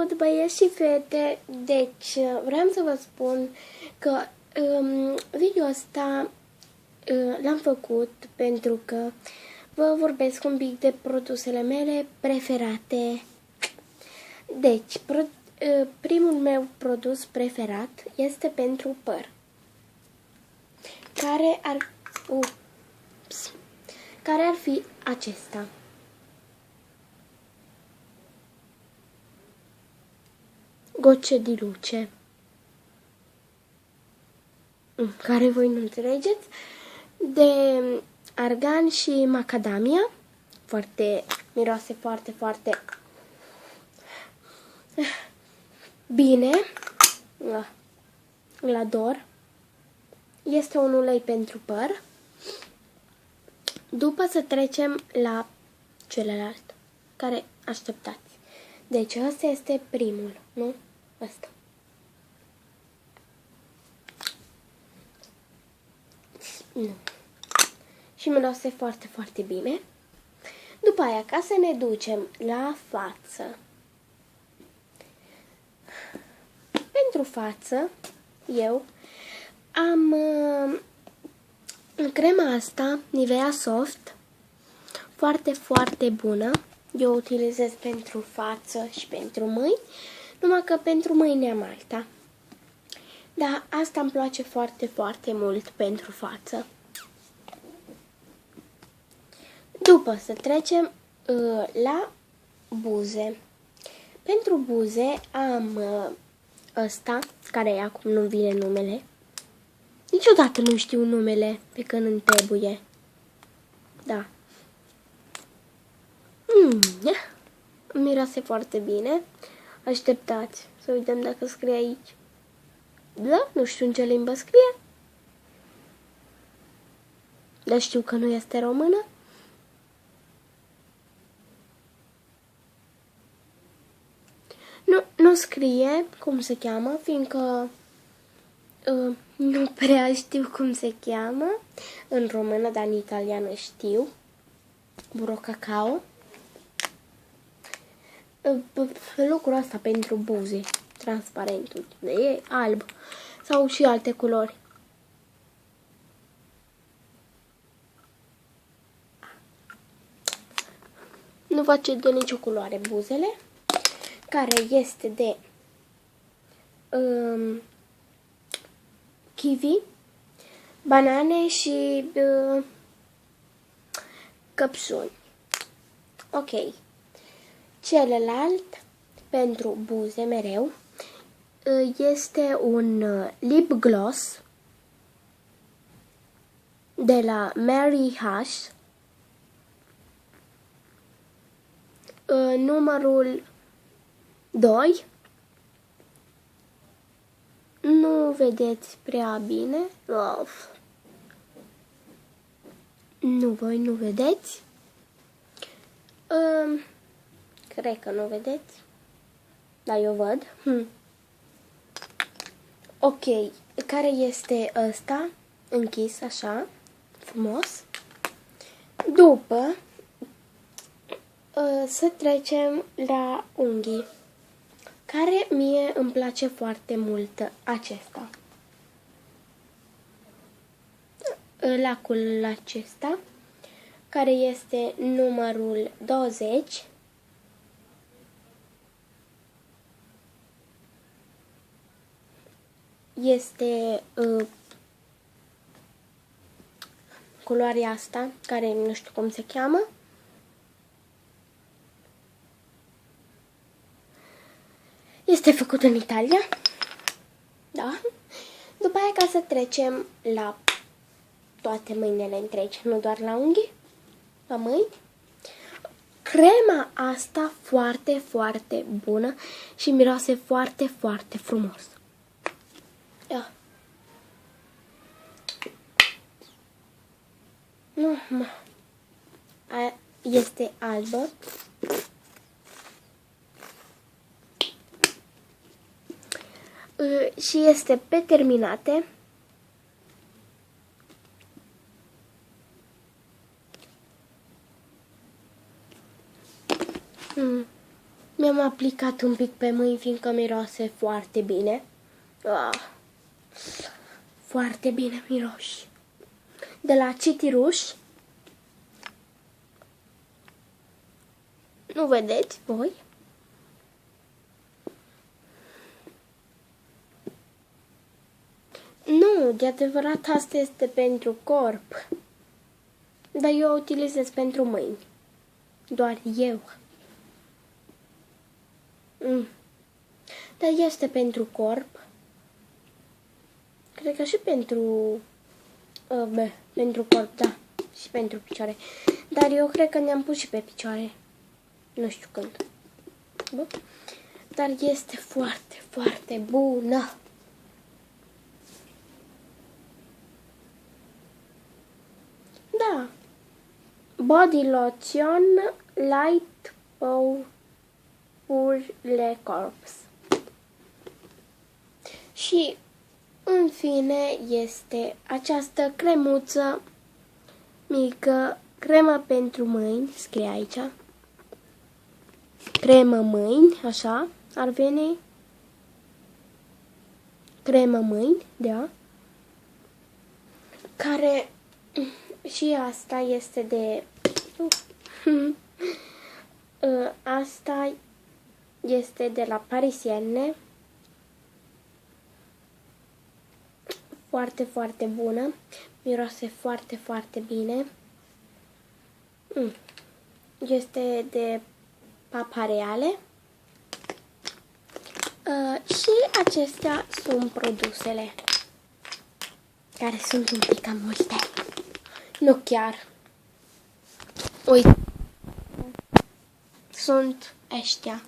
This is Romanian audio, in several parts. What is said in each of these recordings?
Salut, băieți și fete! Deci, vreau să vă spun că video ăsta l-am făcut pentru că vă vorbesc un pic de produsele mele preferate. Deci, primul meu produs preferat este pentru păr, care ar fi acesta. Gocce di luce, care voi nu înțelegeți, de argan și macadamia, miroase foarte bine, îl ador. Este un ulei pentru păr. După să trecem la celălalt, care așteptați. Deci ăsta este primul, nu? Ăsta. Nu. Și miroase foarte bine. După aia, ca să ne ducem la față. Pentru față, eu am crema asta, Nivea Soft, foarte bună. Eu o utilizez pentru față și pentru mâini, numai că pentru mâini am alta. Dar asta îmi place foarte mult pentru față. După să trecem la buze. Pentru buze am ăsta, care acum nu vine numele. Niciodată nu știu numele pe când îmi trebuie. Da. Miroase foarte bine. Așteptați să uităm dacă scrie aici. Da? Nu știu în ce limbă scrie. Dar știu că nu este română. Nu scrie cum se cheamă, fiindcă nu prea știu cum se cheamă în română, dar în italiană știu. Burro cacao. Lucrul asta pentru buze, transparentul, e alb sau și alte culori. Nu face de nicio culoare buzele, care este de kiwi, banane și căpsuni. Ok. Celălalt, pentru buze mereu, este un lip gloss de la Mary Hash, numărul 2. Nu vedeți prea bine. Voi nu vedeți. Cred că nu vedeți. Dar eu văd. Ok. Care este ăsta? Închis așa. Frumos. După să trecem la unghii. Care mie îmi place foarte mult acesta. Lacul acesta, care este numărul 20. Este culoarea asta, care nu știu cum se cheamă. Este făcut în Italia. Da. După aia, ca să trecem la toate mâinile întregi, nu doar la unghii, la mâini. Crema asta foarte bună și miroase foarte frumos. Ia. Aia este albă. Și este pe terminate. Mi-am aplicat un pic pe mâini, fiindcă miroase foarte bine. Foarte bine miroși. De la Citiruș. Nu vedeți voi? Nu, de adevărat asta este pentru corp. Dar eu o utilizez pentru mâini. Doar eu. Dar este pentru corp. Cred că și pentru... pentru corp, da. Și pentru picioare. Dar eu cred că ne-am pus și pe picioare. Nu știu când. Bă? Dar este foarte, foarte bună. Da. Body lotion light pour le corps. Și în fine este această cremuță mică, cremă pentru mâini, scrie aici. Cremă mâini, așa, ar veni. Cremă mâini, da. Care și asta este de... asta este de la Parisienne. Foarte, foarte bună. Miroase foarte, foarte bine. Este de Papa Reale. Și acestea sunt produsele care sunt un pic cam multe. Nu chiar. Uite. Sunt ăștia.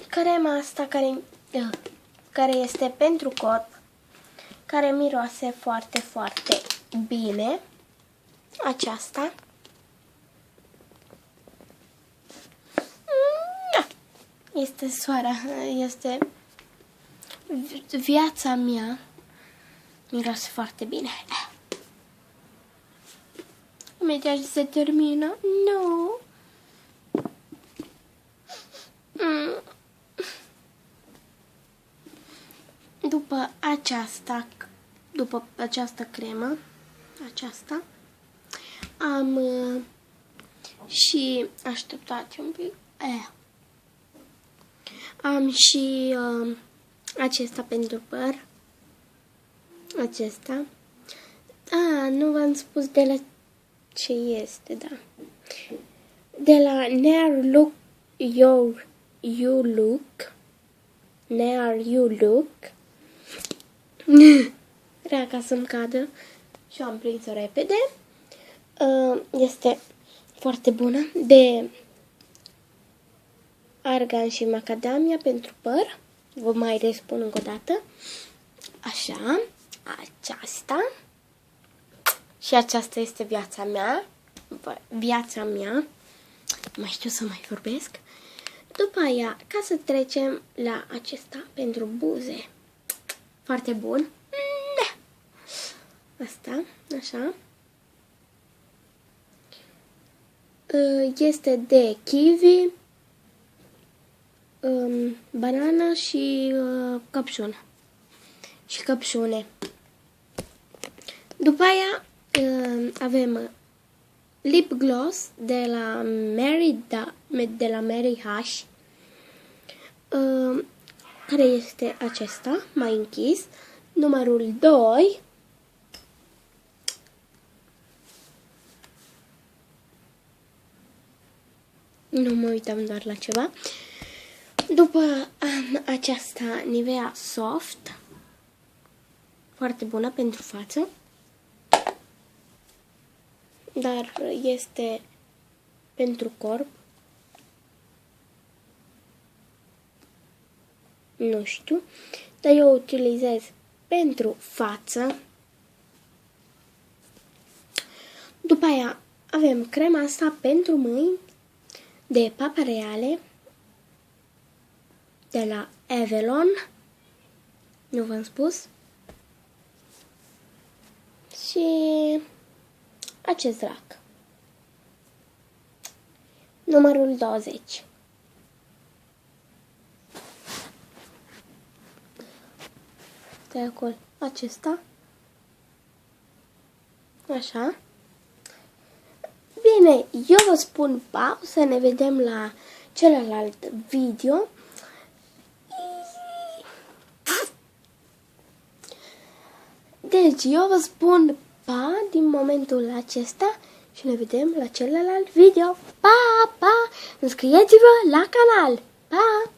Crema asta care este pentru corp, care miroase foarte, foarte bine. Aceasta. Este soarea, este viața mea. Miroase foarte bine. Imediat se termină. Nu. După această cremă, aceasta, am și așteptați un pic. Am și acesta pentru păr. Acesta. Nu v-am spus de la ce este, da. De la Nair Look You Look. Nair You Look. Rea ca să-mi cadă și am prins-o repede. Este foarte bună. De argan și macadamia pentru păr. Vă mai respun încă o dată. Așa. Aceasta. Și aceasta este viața mea. Viața mea. Mai știu să mai vorbesc. După aia, ca să trecem la acesta pentru buze. Foarte bun. Asta, așa. Este de kiwi, banana și căpșună. Și căpșune. După aia avem lip gloss de la Mary H. Care este acesta, mai închis. Numărul 2. Nu mă uitam doar la ceva. După aceasta Nivea Soft. Foarte bună pentru față. Dar este pentru corp. Nu știu. Dar eu o utilizez pentru față. După aia avem crema asta pentru mâini de Papa Reale de la Avalon. Nu v-am spus. Și acest drac. numărul 20. Stai acolo. Acesta. Așa. Bine, eu vă spun pa, o să ne vedem la celălalt video. Deci, eu vă spun pa din momentul acesta și ne vedem la celălalt video. Pa, pa! Înscrieți-vă la canal! Pa!